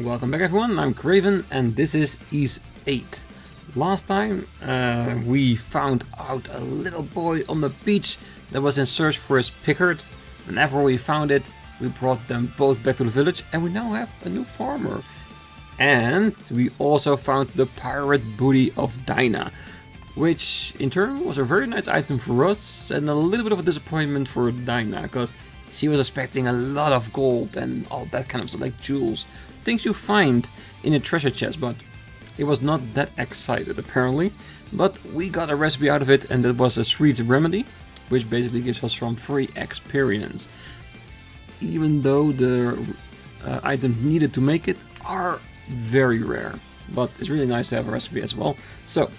Welcome back everyone, I'm Craven and this is Ys 8. Last time we found out a little boy on the beach that was in search for his pickard. And after we found it, we brought them both back to the village and we now have a new farmer. And we also found the pirate booty of Dana, which in turn was a very nice item for us and a little bit of a disappointment for Dana, because she was expecting a lot of gold and all that kind of stuff, like jewels. Things you find in a treasure chest, but he was not that excited apparently. But we got a recipe out of it, and that was a sweet remedy, which basically gives us some free experience. Even though the items needed to make it are very rare, but it's really nice to have a recipe as well. So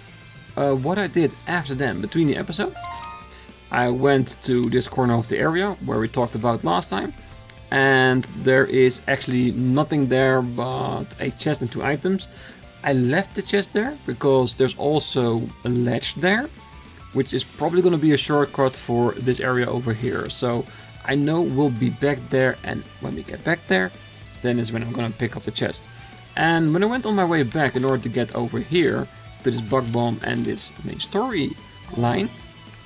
what I did after then, between the episodes, I went to this corner of the area where we talked about last time. And there is actually nothing there but a chest and 2 items. I left the chest there because there's also a ledge there, which is probably going to be a shortcut for this area over here. So I know we'll be back there, and when we get back there, then is when I'm going to pick up the chest. And when I went on my way back in order to get over here to this bug bomb and this main story line,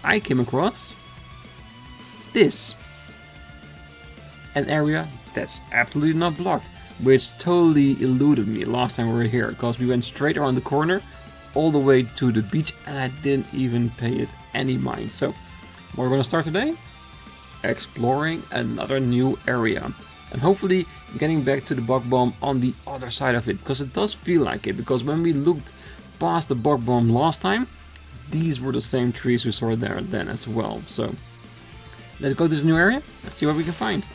I came across this. An area that's absolutely not blocked, which totally eluded me last time we were here, because we went straight around the corner all the way to the beach and I didn't even pay it any mind. So we're going to start today exploring another new area and hopefully getting back to the bug bomb on the other side of it, because it does feel like it, because when we looked past the bug bomb last time, these were the same trees we saw there then as well. So let's go to this new area. Let's see what we can find.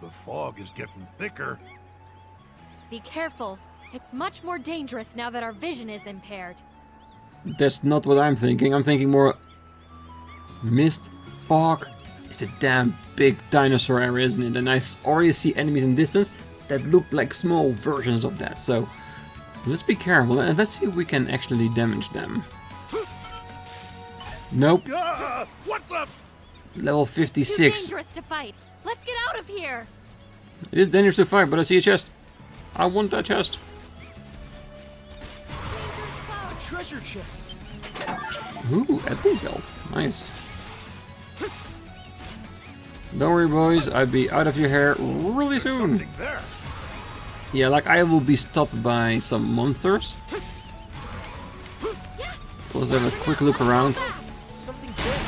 The fog is getting thicker. Be careful. It's much more dangerous now that our vision is impaired. That's not what I'm thinking. I'm thinking more mist, fog. It's a damn big dinosaur area, isn't it? And I already see enemies in distance that look like small versions of that. So let's be careful and let's see if we can actually damage them. Nope. What the? Level 56. Too dangerous to fight. Let's get out of here. It is dangerous to fight, but I see a chest. I want that chest. A treasure chest. Ooh, Adol belt. Nice. Don't worry, boys. I'll be out of your hair really soon. Something there. Yeah, like I will be stopped by some monsters. Let's have a quick look around. Something's there.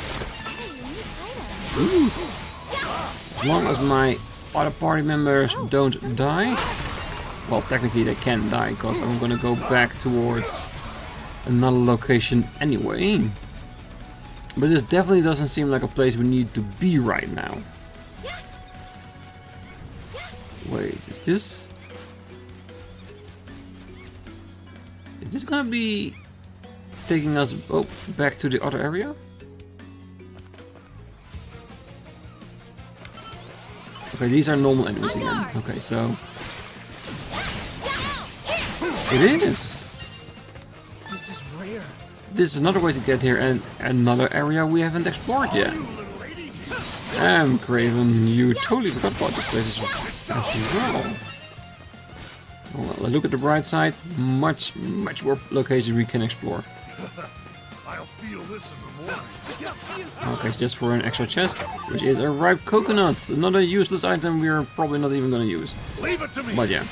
Ooh. As long as my other party members don't die. Well, technically they can die, because I'm gonna go back towards another location anyway. But this definitely doesn't seem like a place we need to be right now. Wait, is this... Is this gonna be taking us back to the other area? Okay, these are normal enemies again. Okay, so... It is! This is rare. This is another way to get here, and another area we haven't explored yet. Craven, you totally forgot about this place as well. Well, look at the bright side. Much more locations we can explore. I'll feel this in the morning. Okay, it's just for an extra chest, which is a ripe coconut. Another useless item we're probably not even gonna use. Leave it to me. But yeah.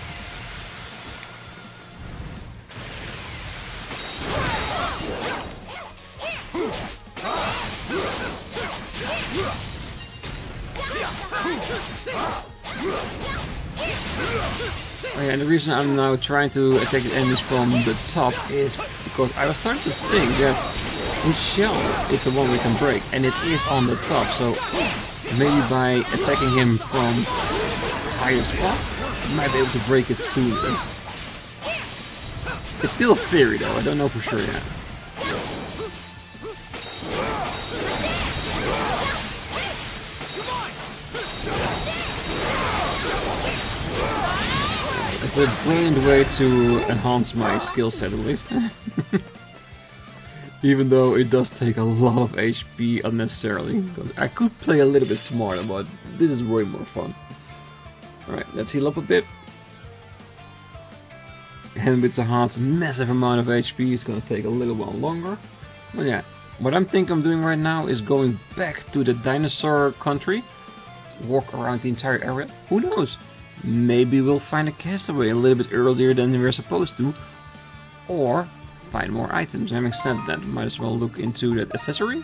Okay, and the reason I'm now trying to attack the enemies from the top is because I was starting to think that his shell is the one we can break, and it is on the top, so maybe by attacking him from a higher spot, we might be able to break it sooner. It's still a theory though, I don't know for sure yet. It's a brilliant way to enhance my skill set at least. Even though it does take a lot of HP unnecessarily. Because I could play a little bit smarter, but this is way more fun. Alright, let's heal up a bit. And with Sahad's massive amount of HP, it's gonna take a little while longer. But yeah, what I'm thinking I'm doing right now is going back to the dinosaur country. Walk around the entire area. Who knows? Maybe we'll find a castaway a little bit earlier than we're supposed to. Or find more items. Having said that, might as well look into that accessory.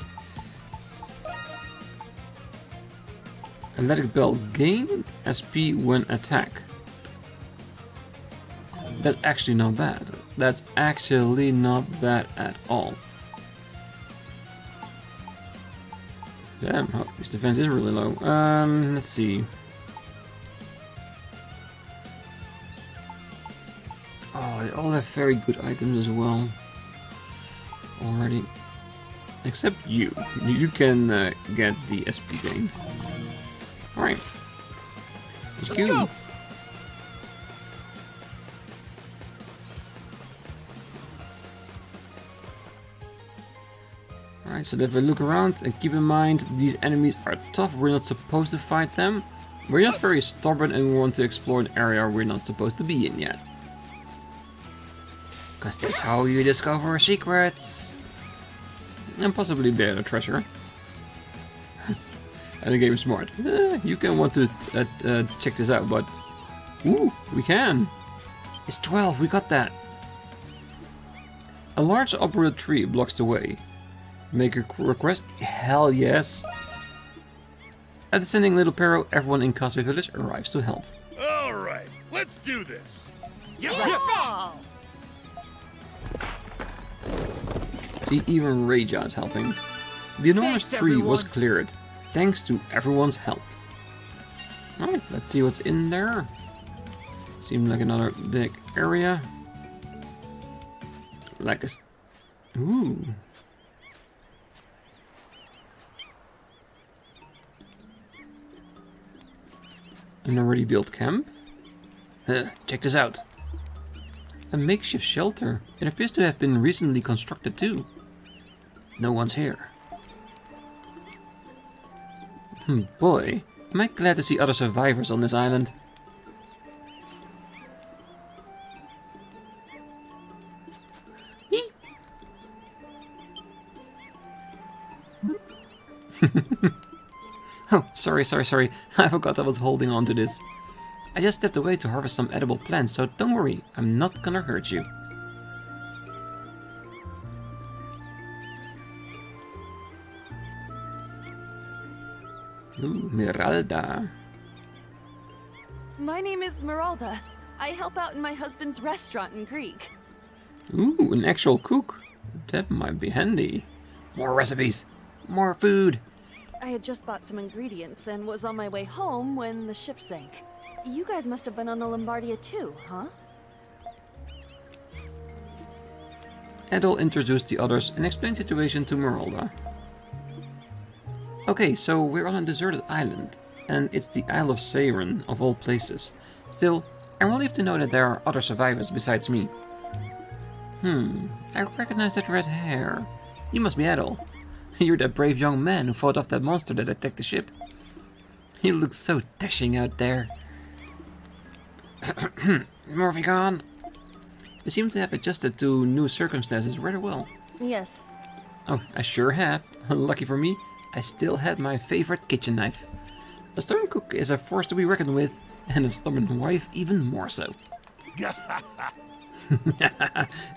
Athletic belt. Gain SP when attack. That's actually not bad. That's actually not bad at all. Damn, his defense is really low. Let's see. Oh, they all have very good items as well. Already. Except you. You can get the SP gain. Alright. Let's go! Alright, so if we look around and keep in mind these enemies are tough, we're not supposed to fight them. We're just very stubborn and we want to explore an area we're not supposed to be in yet. Because that's how you discover secrets. And possibly bear treasure. And the game is smart. You can want to check this out, but... Ooh, we can! It's 12, we got that! A large uprooted tree blocks the way. Make a request? Hell yes! At the sending little Pero, everyone in Castaway Village arrives to help. Alright, let's do this! Yes! See, even Reja is helping. The enormous tree was cleared, thanks to everyone's help. Alright, let's see what's in there. Seems like another big area. Like a... Ooh. An already built camp? Check this out. A makeshift shelter. It appears to have been recently constructed too. No one's here. Boy, am I glad to see other survivors on this island. Oh, sorry. I forgot I was holding on to this. I just stepped away to harvest some edible plants, so don't worry, I'm not gonna hurt you. Ooh, Miralda. My name is Miralda. I help out in my husband's restaurant in Greek. Ooh, an actual cook. That might be handy. More recipes. More food. I had just bought some ingredients and was on my way home when the ship sank. You guys must have been on the Lombardia too, huh? Adol introduced the others and explained the situation to Miralda. Okay, so we're on a deserted island, and it's the Isle of Seiren, of all places. Still, I'm relieved to know that there are other survivors besides me. I recognize that red hair. You must be Adol. You're that brave young man who fought off that monster that attacked the ship. You look so dashing out there. Murphy gone? You seem to have adjusted to new circumstances rather well. Yes. Oh, I sure have. Lucky for me, I still had my favorite kitchen knife. A stubborn cook is a force to be reckoned with, and a stubborn wife even more so.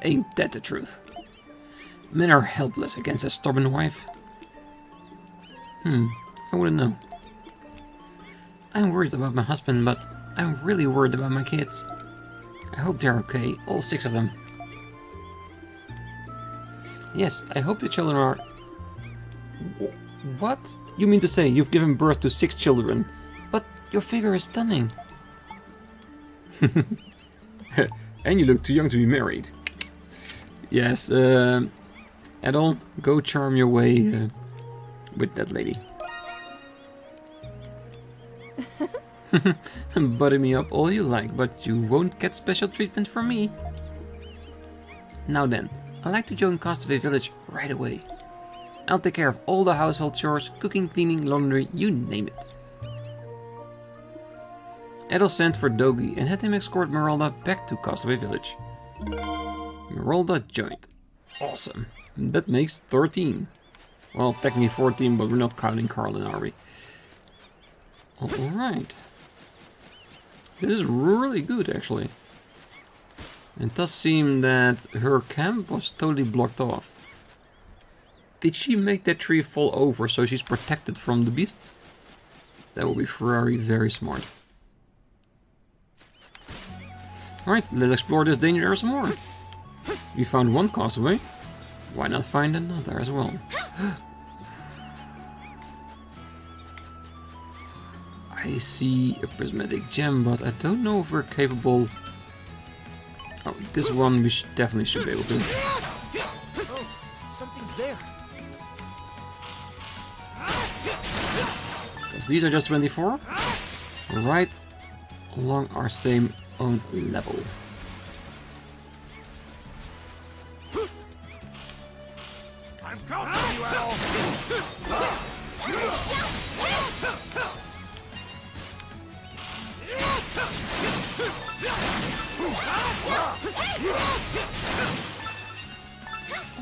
Ain't that the truth? Men are helpless against a stubborn wife. I wouldn't know. I'm worried about my husband, but I'm really worried about my kids. I hope they're okay, all 6 of them. Yes, I hope the children are... What? You mean to say you've given birth to 6 children? But your figure is stunning. And you look too young to be married. Yes, Adol, go charm your way with that lady. Butter me up all you like, but you won't get special treatment from me. Now then, I'd like to join Castaway Village right away. I'll take care of all the household chores, cooking, cleaning, laundry, you name it. Adol sent for Dogi and had him escort Meralda back to Castaway Village. Meralda joined. Awesome. That makes 13. Well, technically 14, but we're not counting Carlin, are we? Alright. This is really good, actually. It does seem that her camp was totally blocked off. Did she make that tree fall over so she's protected from the beast? That would be very, very smart. Alright, let's explore this danger area some more. We found one castaway. Why not find another as well? I see a prismatic gem, but I don't know if we're capable... Oh, this one we definitely should be able to. Oh, something's there. Because these are just 24. Right along our same own level. I'm coming for you, Adol!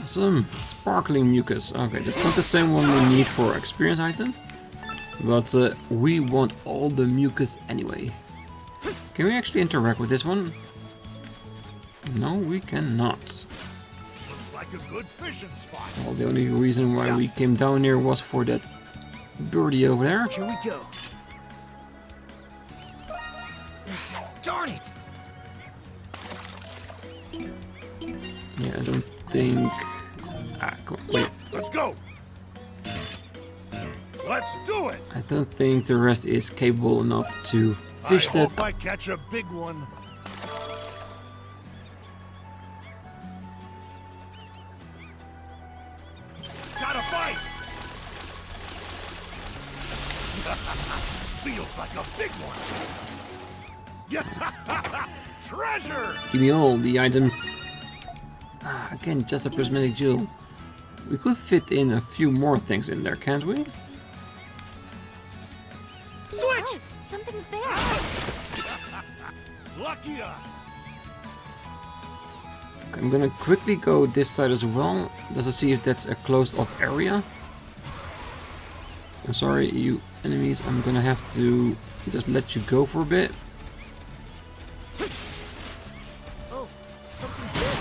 Awesome. Sparkling mucus. Okay, that's not the same one we need for experience item. But we want all the mucus anyway. Can we actually interact with this one? No, we cannot. Looks like a good fishing spot. Well, the only reason why we came down here was for that birdie over there. Here we go. Darn it! Yeah, I don't think... Ah, come on, wait. Let's go! Let's do it! I don't think the rest is capable enough to fish I that hope I catch a big one. Got a bite! Feels like a big one. Yeah! Treasure! Give me all the items. Ah, again, just a prismatic jewel. We could fit in a few more things in there, can't we? Switch! Oh, something's there. Lucky us! I'm gonna quickly go this side as well, just to see if that's a closed off area. I'm sorry, you enemies, I'm gonna have to just let you go for a bit. Oh, something's there.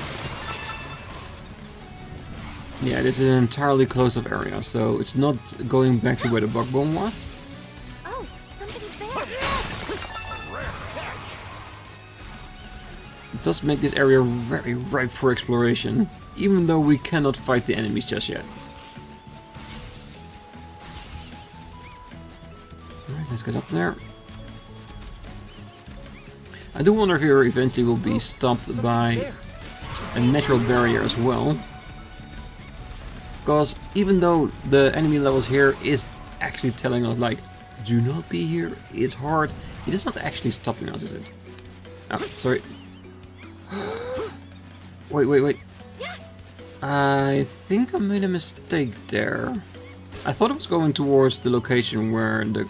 Yeah, this is an entirely closed off area, so it's not going back to where the bug bomb was. Oh, something's there. A rare catch! It does make this area very ripe for exploration, even though we cannot fight the enemies just yet. Alright, let's get up there. I do wonder if here eventually will be stopped by a natural barrier as well. Because even though the enemy levels here is actually telling us like, do not be here, it's hard, it is not actually stopping us, is it? Oh, sorry. Wait. I think I made a mistake there. I thought it was going towards the location where the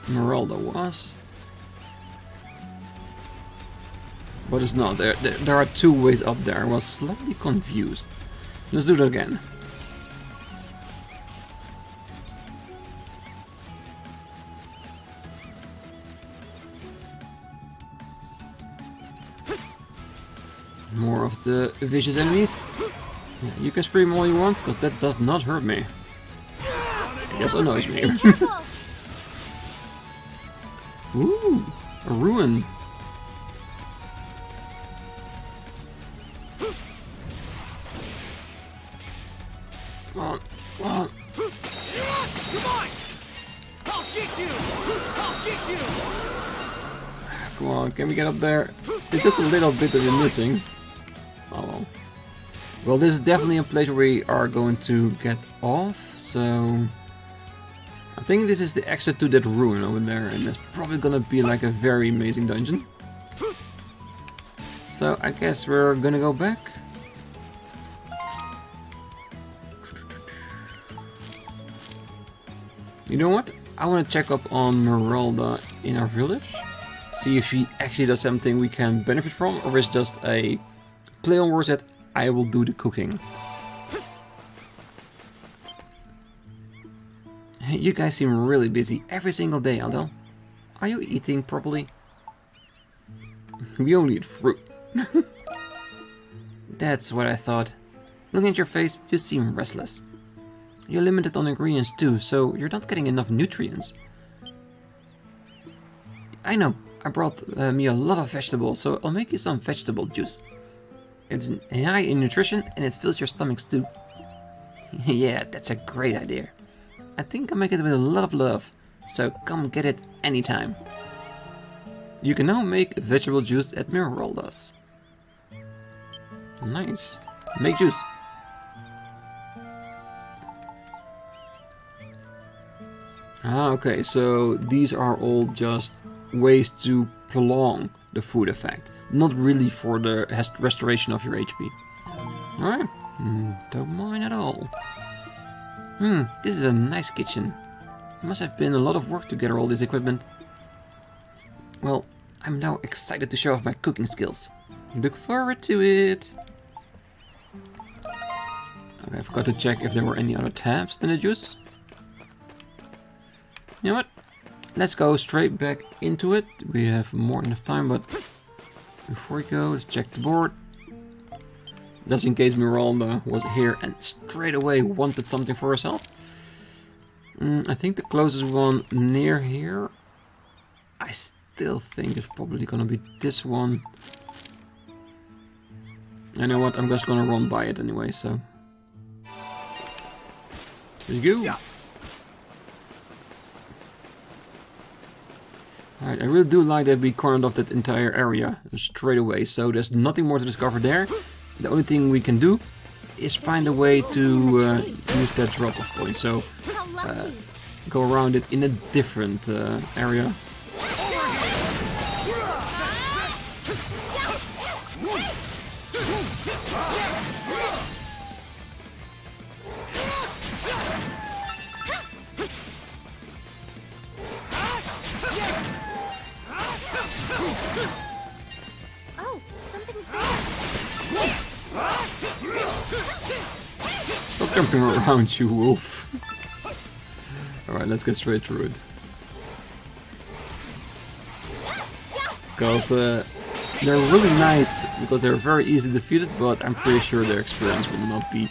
Meralda was. But it's not. There are two ways up there. I was slightly confused. Let's do that again. More of the vicious enemies. Yeah, you can scream all you want, because that does not hurt me. It just annoys me. Careful. Ooh, a ruin. Come on. Come on! I'll get you! I'll get you! Come on, can we get up there? It's just a little bit that we're missing. Oh well. Well, this is definitely a place where we are going to get off, so... I think this is the exit to that ruin over there, and it's probably gonna be like a very amazing dungeon. So I guess we're gonna go back. You know what? I want to check up on Meralda in our village. See if she actually does something we can benefit from, or is just a play on words that I will do the cooking. Hey, you guys seem really busy every single day, Adol. Are you eating properly? We only eat fruit. That's what I thought. Looking at your face, you seem restless. You're limited on ingredients too, so you're not getting enough nutrients. I know, I brought me a lot of vegetables, so I'll make you some vegetable juice. It's high in nutrition and it fills your stomachs too. Yeah, that's a great idea. I think I'll make it with a lot of love, so come get it anytime. You can now make vegetable juice at Meralda's. Nice. Make juice. Ah, okay, so these are all just ways to prolong the food effect, not really for the restoration of your HP. Alright, don't mind at all. This is a nice kitchen. Must have been a lot of work to gather all this equipment. Well, I'm now excited to show off my cooking skills. Look forward to it. Okay, I forgot to check if there were any other tabs than the juice. You know what? Let's go straight back into it. We have more than enough time, but before we go, let's check the board. Just in case Meralda was here and straight away wanted something for herself. I think the closest one near here, I still think it's probably gonna be this one. You know what? I'm just gonna run by it anyway, so. There you go. Yeah. Alright, I really do like that we cornered off that entire area straight away, so there's nothing more to discover there. The only thing we can do is find a way to use that drop-off point, so go around it in a different area. Oh, something's there. Stop jumping around, you wolf. Alright, let's get straight through it. Because they're really nice, because they're very easily defeated, but I'm pretty sure their experience will not be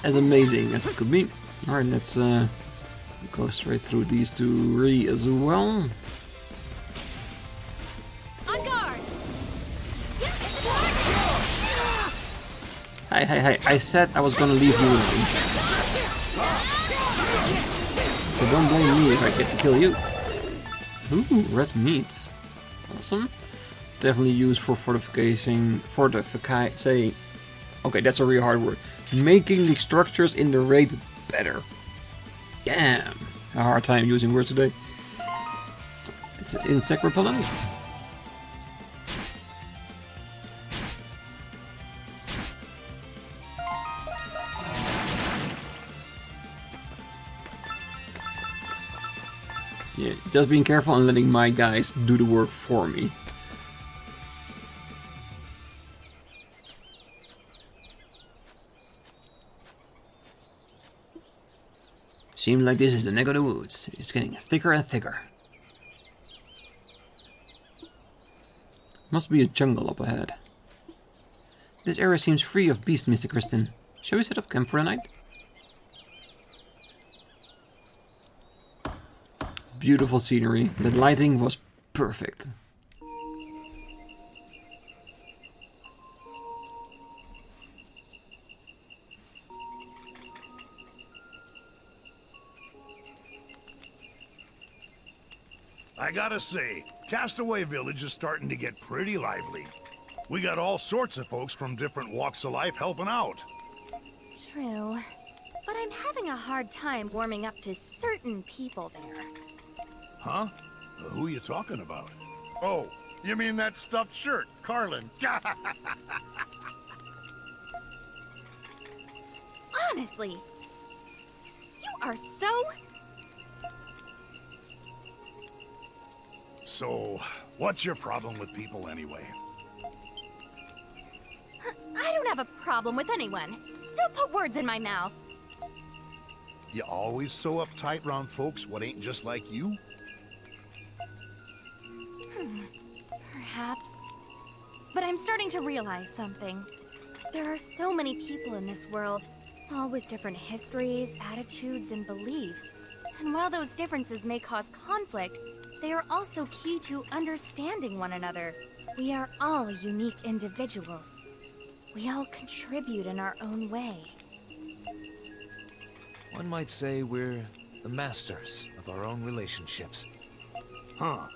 as amazing as it could be. Alright, let's go straight through these two as well. On guard. Hey, I said I was gonna leave you alone. So don't blame me if I get to kill you. Ooh, red meat. Awesome. Definitely used for fortification. Say, okay, that's a really hard word. Making the structures in the raid better. Damn, a hard time using words today. It's insect repellent. Yeah, just being careful and letting my guys do the work for me. Seems like this is the neck of the woods. It's getting thicker and thicker. Must be a jungle up ahead. This area seems free of beasts, Mr. Kristen. Shall we set up camp for the night? Beautiful scenery. The lighting was perfect. I gotta say, Castaway Village is starting to get pretty lively. We got all sorts of folks from different walks of life helping out. True. But I'm having a hard time warming up to certain people there. Huh? Who are you talking about? Oh, you mean that stuffed shirt, Carlin? Honestly, you are so So, what's your problem with people anyway? I don't have a problem with anyone. Don't put words in my mouth. You always so uptight round folks what ain't just like you? Perhaps. But I'm starting to realize something. There are so many people in this world, all with different histories, attitudes, and beliefs. And while those differences may cause conflict, they are also key to understanding one another. We are all unique individuals. We all contribute in our own way. One might say we're the masters of our own relationships. Huh.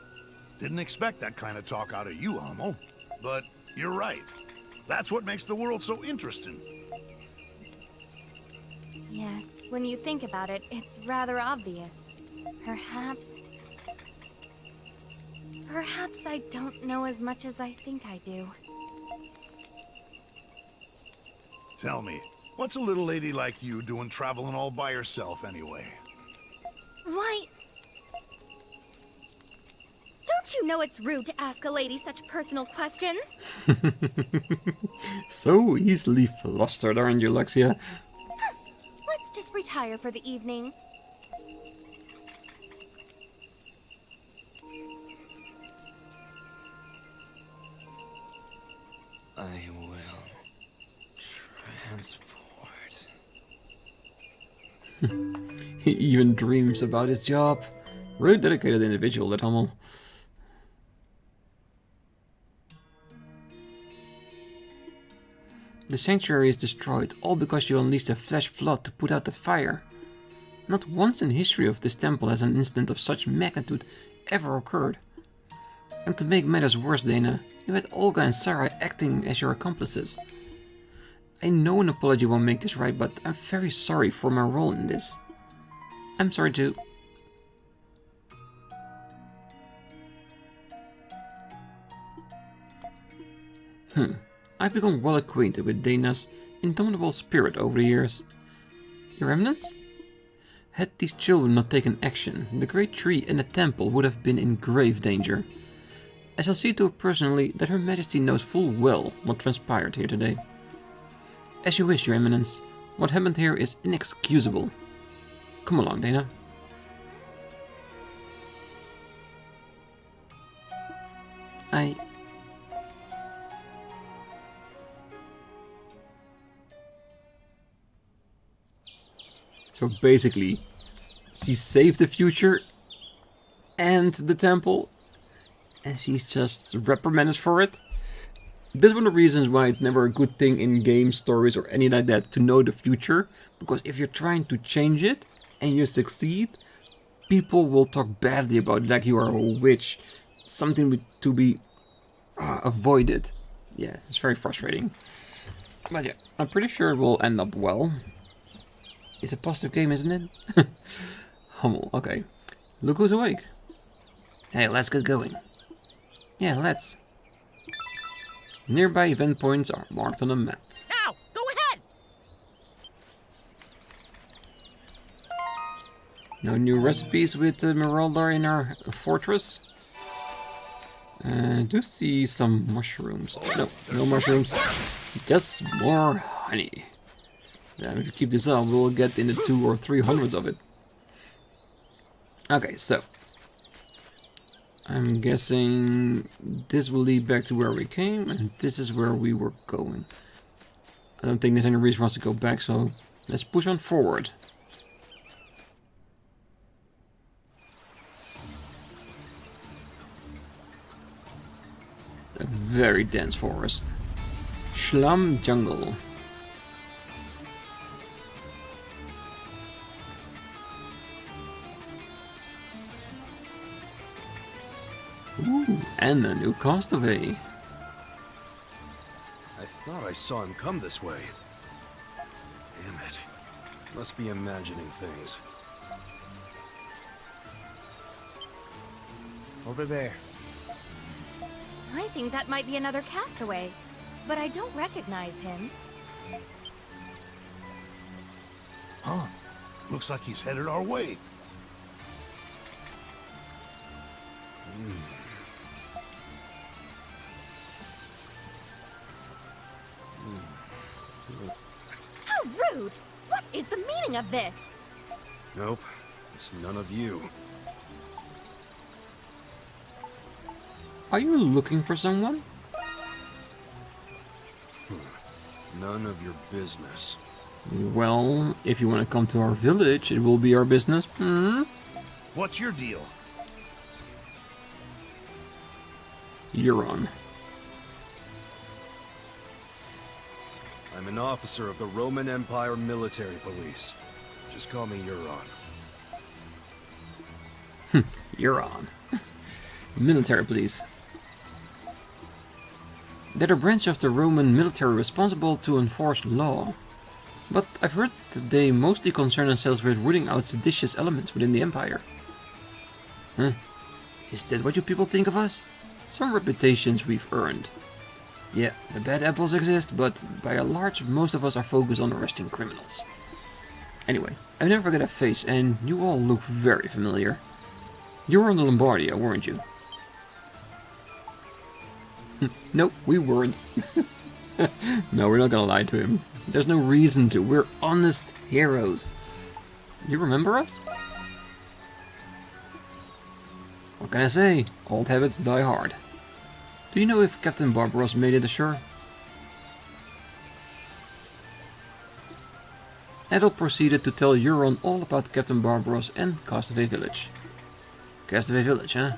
Didn't expect that kind of talk out of you, Hummel. But you're right. That's what makes the world so interesting. Yes, when you think about it, it's rather obvious. Perhaps I don't know as much as I think I do. Tell me, what's a little lady like you doing traveling all by herself anyway? Why? Don't you know it's rude to ask a lady such personal questions? So easily flustered, aren't you, Laxia? Let's just retire for the evening. I will transport. He even dreams about his job. Really dedicated individual, that Hummel. The sanctuary is destroyed, all because you unleashed a flash flood to put out that fire. Not once in history of this temple has an incident of such magnitude ever occurred. And to make matters worse, Dana, you had Olga and Sarah acting as your accomplices. I know an apology won't make this right, but I'm very sorry for my role in this. I'm sorry too. I've become well acquainted with Dana's indomitable spirit over the years. Your Eminence? Had these children not taken action, the great tree and the temple would have been in grave danger. I shall see to it personally that Her Majesty knows full well what transpired here today. As you wish, Your Eminence. What happened here is inexcusable. Come along, Dana. So basically, she saved the future and the temple, and she's just reprimanded for it. This is one of the reasons why it's never a good thing in game stories or anything like that to know the future, because if you're trying to change it and you succeed, people will talk badly about it, like you are a witch, something to be avoided. Yeah, it's very frustrating. But yeah, I'm pretty sure it will end up well. It's a positive game, isn't it? Hummel, okay. Look who's awake. Hey, let's get going. Yeah, let's. Nearby event points are marked on the map. Now, go ahead! No new recipes with Meraldar in our fortress. Do see some mushrooms. No, no mushrooms. Just more honey. Damn, if you keep this up, we'll get in the 200 or 300s of it. Okay, so. I'm guessing this will lead back to where we came, and this is where we were going. I don't think there's any reason for us to go back, so let's push on forward. A very dense forest. Slum jungle. Ooh, and a new castaway. I thought I saw him come this way. Damn it. Must be imagining things. Over there. I think that might be another castaway, but I don't recognize him. Huh. Looks like he's headed our way. is the meaning of this? Nope, it's none of you. Are you looking for someone? None of your business. Well, if you want to come to our village, it will be our business. What's your deal? You're on. I'm an officer of the Roman Empire Military Police. Just call me Euron. You're on. Military police. They're a branch of the Roman military responsible to enforce law. But I've heard that they mostly concern themselves with rooting out seditious elements within the Empire. Huh? Is that what you people think of us? Some reputations we've earned. Yeah, the bad apples exist, but by and large most of us are focused on arresting criminals. Anyway, I never get a face, and you all look very familiar. You were on the Lombardia, weren't you? Nope, we weren't. No, we're not gonna lie to him. There's no reason to. We're honest heroes. You remember us? What can I say? Old habits die hard. Do you know if Captain Barbaros made it ashore? Adol proceeded to tell Euron all about Captain Barbaros and Castaway Village. Castaway Village, huh?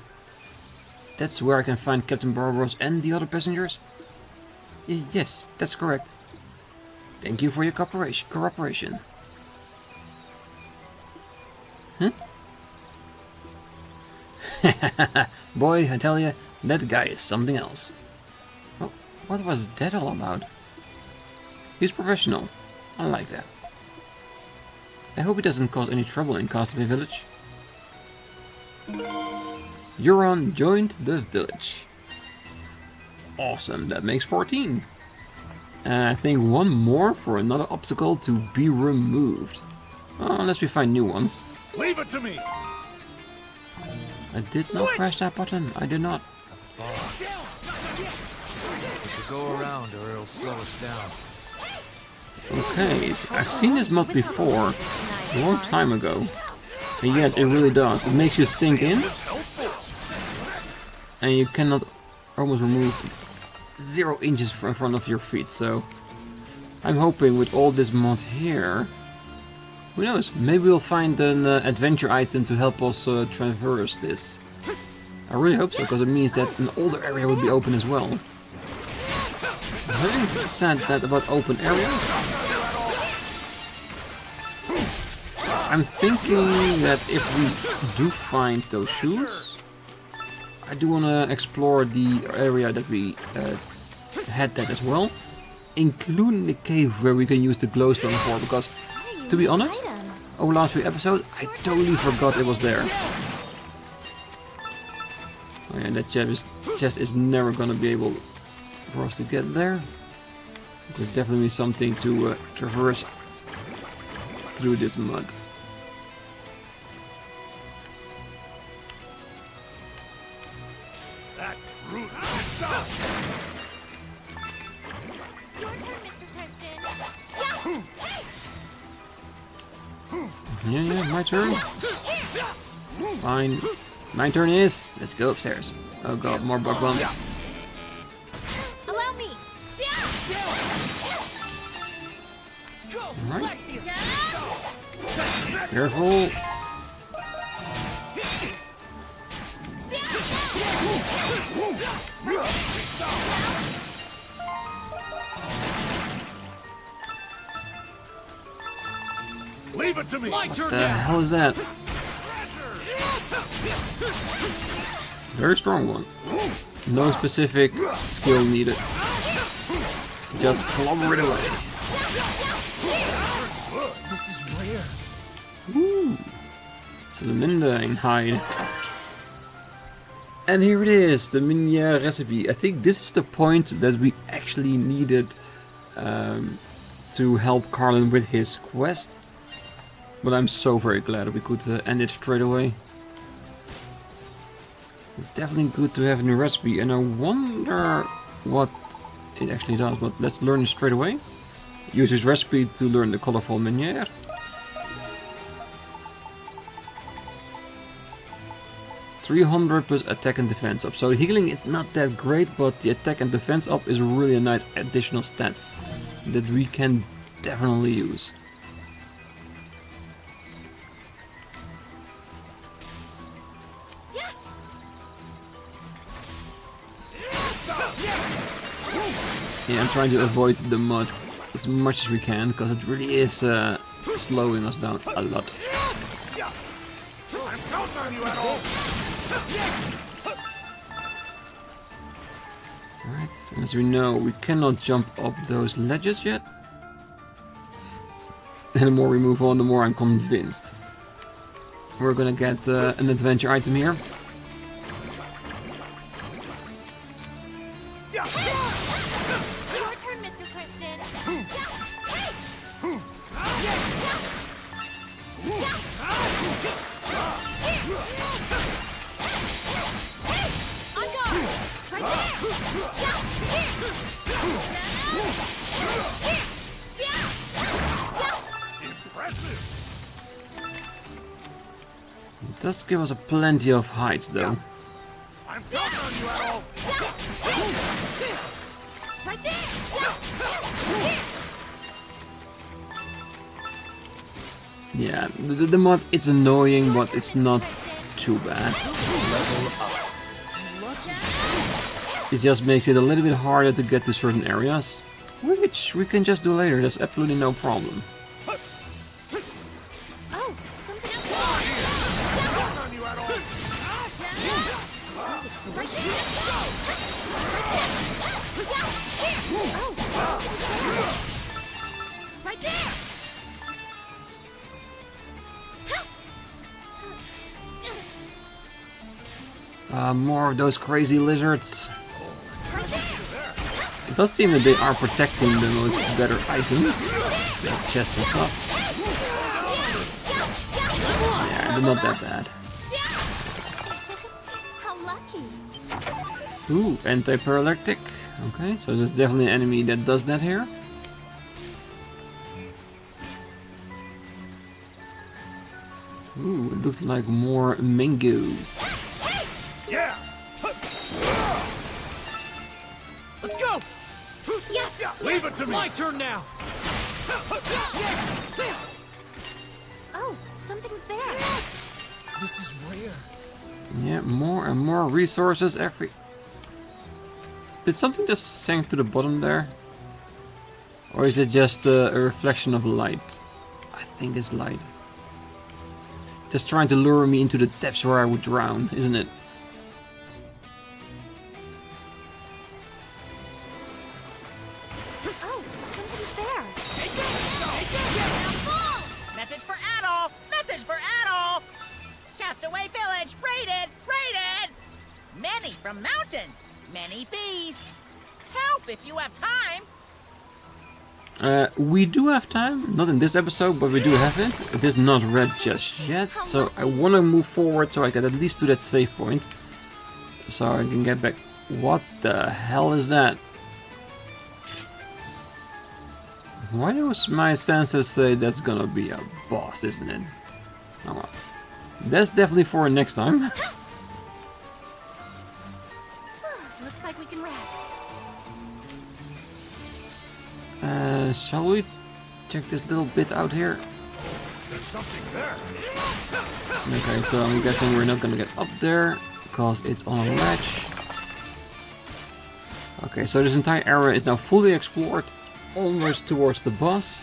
That's where I can find Captain Barbaros and the other passengers? Yes, that's correct. Thank you for your cooperation. Huh? Boy, I tell you, that guy is something else. Oh, what was that all about? He's professional. I like that. I hope he doesn't cause any trouble in Castaway Village. Euron joined the village. Awesome, that makes 14. I think one more for another obstacle to be removed. Unless we find new ones. Leave it to me! I did not press that button, I did not. We should go around or it'll slow us down. Okay, so I've seen this mod before, a long time ago. And yes, it really does. It makes you sink in. And you cannot almost remove 0 inches in front of your feet, so I'm hoping with all this mod here, who knows, maybe we'll find an adventure item to help us traverse this. I really hope so, because it means that an older area will be open as well. Having said that about open areas, I'm thinking that if we do find those shoes, I do want to explore the area that we had that as well, including the cave where we can use the glowstone for, because, to be honest, over the last few episodes, I totally forgot it was there. Oh yeah, that chest is never gonna be able for us to get there. There's definitely something to traverse through this mud. That brute! Your turn, Mr. Preston. Yeah, my turn. Fine. My turn is. Let's go upstairs. Oh god, more bug bumps. Allow me. Alright. Careful. Leave it to me! What the hell is that? Very strong one. No specific skill needed. Just clobber it away. This is rare. Woo! So the Minda hide. And here it is, the Minya recipe. I think this is the point that we actually needed to help Carlin with his quest. But I'm so very glad we could end it straight away. Definitely good to have a new recipe, and I wonder what it actually does, but let's learn it straight away. Use this recipe to learn the colorful meunier. 300 plus attack and defense up. So healing is not that great, but the attack and defense up is really a nice additional stat that we can definitely use. Yeah, I'm trying to avoid the mud as much as we can, because it really is slowing us down a lot. I'm counting on you, Adol. Alright, as we know, we cannot jump up those ledges yet. And the more we move on, the more I'm convinced. We're gonna get an adventure item here. Your turn, Mr. Kristen. On guard! Right Impressive. It does give us a plenty of heights though. I'm counting on you, Adol. Right there! Yeah, the mod, it's annoying, but it's not too bad. It just makes it a little bit harder to get to certain areas, which we can just do later, that's absolutely no problem. Oh, something else. Counting on you, Adol. Right there! Right there! More of those crazy lizards. It does seem that they are protecting the most better items, like chest and stuff. Yeah, they're not that bad. How lucky. Ooh, anti-paralytic. Okay, so there's definitely an enemy that does that here. Ooh, it looks like more mangoes. Yeah. Let's go! Yes! Leave it to me. My turn now! Oh, something's there. This is rare. Yeah, more and more resources every... Did something just sink to the bottom there? Or is it just a reflection of light? I think it's light. Just trying to lure me into the depths where I would drown, isn't it? Oh, something's there. Message for Adol! Message for Adol! Castaway village raided! Raided! Many from mountain, many beasts. Help if you have time. We do have time, not in this episode, but we do have it. It is not red just yet, so I want to move forward so I can at least do that save point. So I can get back. What the hell is that? Why does my senses say that's gonna be a boss, isn't it? Oh well. That's definitely for next time. Looks like we can rest. Shall we check this little bit out here? There's something there. Okay, so I'm guessing we're not gonna get up there because it's on a ledge. Okay, so this entire area is now fully explored, almost towards the boss.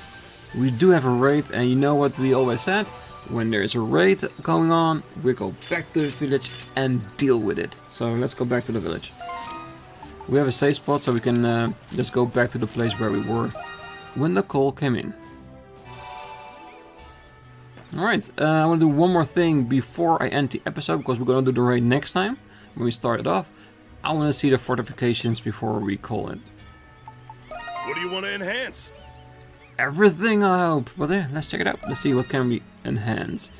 We do have a raid, and you know what we always said? When there's a raid going on, we go back to the village and deal with it. So let's go back to the village. We have a safe spot, so we can just go back to the place where we were when the call came in. Alright, I want to do one more thing before I end the episode, because we're going to do the raid next time, when we start it off. I want to see the fortifications before we call it. What do you want to enhance? Everything, I hope. But yeah, let's check it out. Let's see what can we enhance.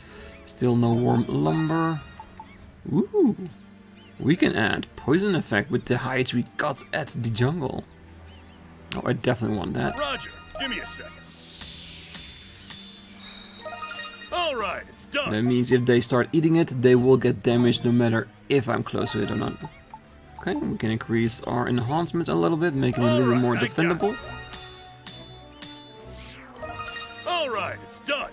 Still no warm lumber. Ooh. We can add poison effect with the hides we got at the jungle. Oh, I definitely want that. Roger, give me a second. All right, it's done. That means if they start eating it, they will get damaged no matter if I'm close to it or not. Okay, we can increase our enhancements a little bit, making it a little bit more defendable. Alright, it's done.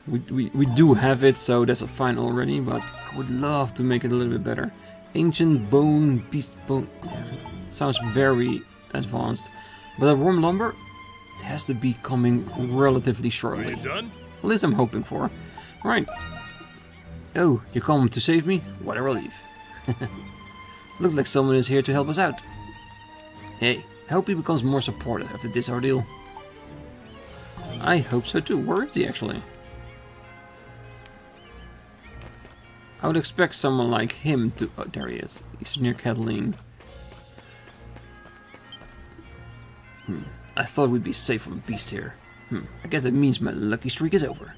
We do have it, so that's a fine already, but I would love to make it a little bit better. Ancient bone, beast bone. Yeah, it sounds very advanced. But a warm lumber, it has to be coming relatively shortly. Are you done? At least I'm hoping for. Right. Oh, you come to save me? What a relief. Looks like someone is here to help us out. Hey, I hope he becomes more supportive after this ordeal. I hope so too. Where is he actually? I would expect someone like him to... Oh, there he is. He's near Cataline. I thought we'd be safe from beasts here. I guess that means my lucky streak is over.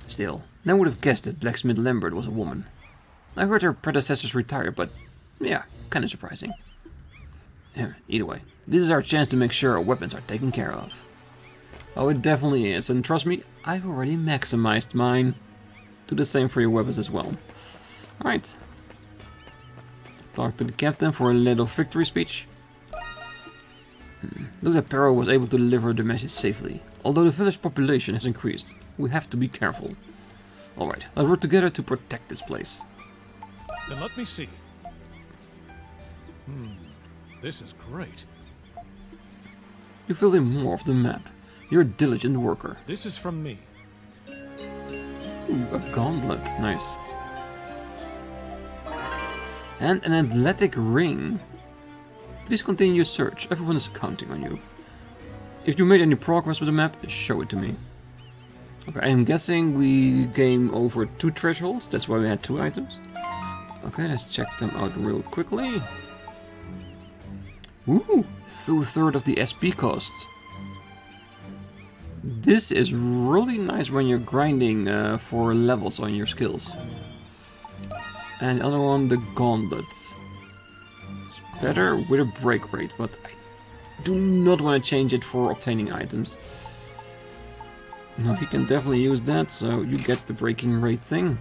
Still, no one would have guessed that Blacksmith Lambert was a woman. I heard her predecessors retired, but yeah, kinda surprising. Either way, this is our chance to make sure our weapons are taken care of. Oh, it definitely is, and trust me, I've already maximized mine. Do the same for your weapons as well. Alright. Talk to the captain for a little victory speech. Looks like Pero was able to deliver the message safely. Although the village population has increased, we have to be careful. Alright, let's work together to protect this place. Then let me see. This is great. You filled in more of the map. You're a diligent worker. This is from me. Ooh, a gauntlet. Nice. And an athletic ring. Please continue your search. Everyone is counting on you. If you made any progress with the map, show it to me. Okay, I'm guessing we game over 2 thresholds. That's why we had 2 items. Okay, let's check them out real quickly. Ooh, 2/3 of the SP costs. This is really nice when you're grinding for levels on your skills. And the other one, the gauntlet. It's better with a break rate, but I do not want to change it for obtaining items. No, you can definitely use that, so you get the breaking rate thing.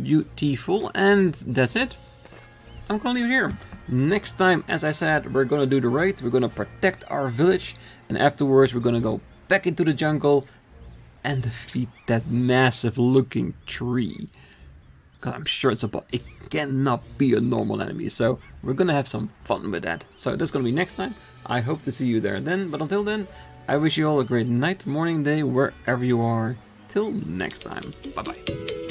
Beautiful, and that's it. I'm gonna leave it here. Next time, as I said, we're gonna do the raid, we're gonna protect our village, and afterwards we're gonna go back into the jungle and defeat that massive looking tree. God, I'm sure it cannot be a normal enemy, so we're gonna have some fun with that. So that's gonna be next time. I hope to see you there then, but until then, I wish you all a great night, morning, day, wherever you are. Till next time. Bye bye.